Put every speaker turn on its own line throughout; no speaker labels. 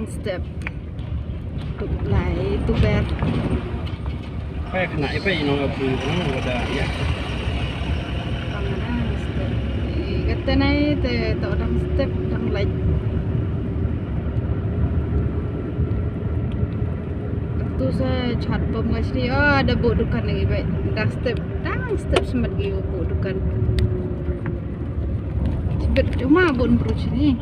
step Seiñraij Tuber.
Kayak kena apa yang orang beli ada ya.
Panganan step. Kata naik tak orang step orang lain. Tu saya chat pom kat sini. Oh, ada buat dukan lagi baik. Dah step semat lagi buat dukan. Sebab cuma buat perut sini.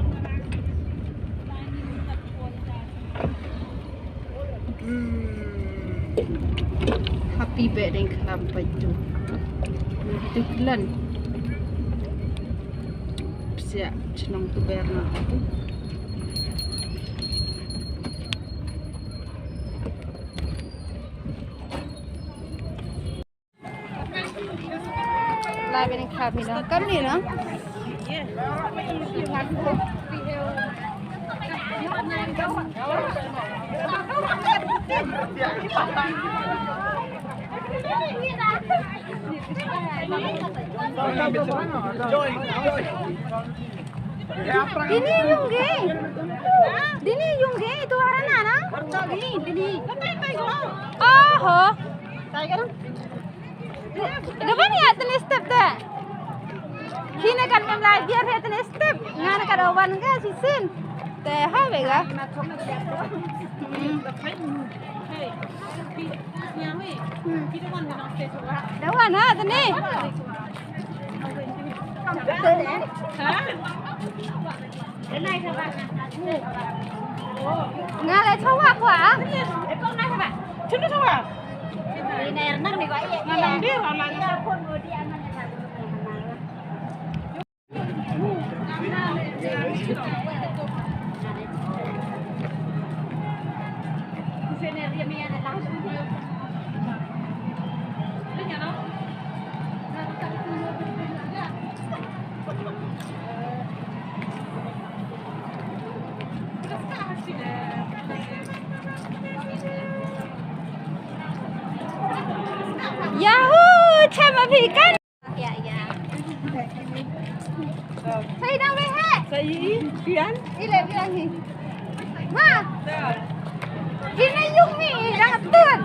Happy Behdieñkhlam baju. Itu kelan. Siap senang Tuber nak tu. Lai Behdieñkhlam ni lah. Kan ni lah. Dini iung ge itu harana na? Dini. Oh ho. Depan ya tenis step dah. Kini kan memulai biar he tenis step. Ngana kan awan ke sisin. Teh ha bega. Dawan ha tani. Ngale chawa kwa. Chunu chawa. Ini nang ni koi. Nang dia orang pun dia anak Yahoo, cuma ikan. Ya. Saya nak behe. Saya pian. Pian ni. Ma. Kini iung ni dah tuan.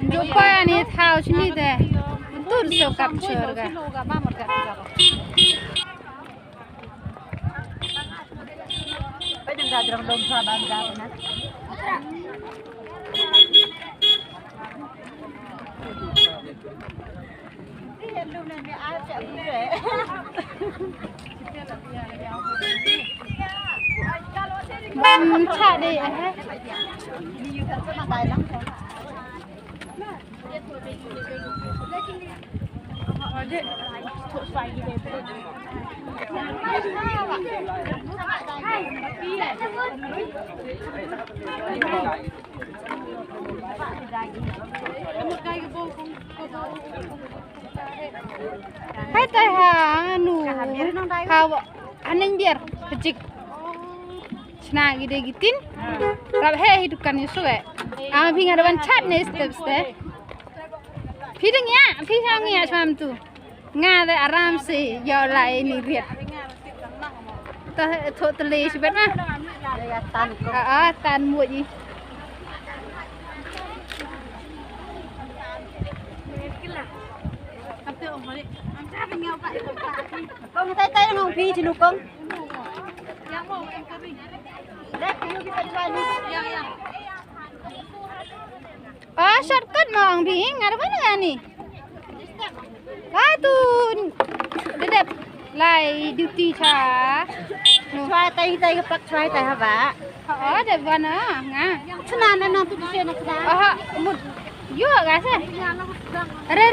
Jumpa ni tahu sini deh. Betul so capture ga. Dah dorong dom sa bangga na. Hello na ni a cha bure. Cha đi anh ha. Đi du thật mà tài lắm. Hai teh anu kau aning biar kecik senang gede gitin rab he hidukan isu pinga depan chat nih step Pidang ya macam tu ngada aram se yo lai ni riat ta thot tele sibat mah tan muat ji con tay không phi thì con shortcut mau ang phi ngada mana ni tu dedep lai duty cha try tay kepak try tay haba de bana nga senan na tu tu na mud yo ga se re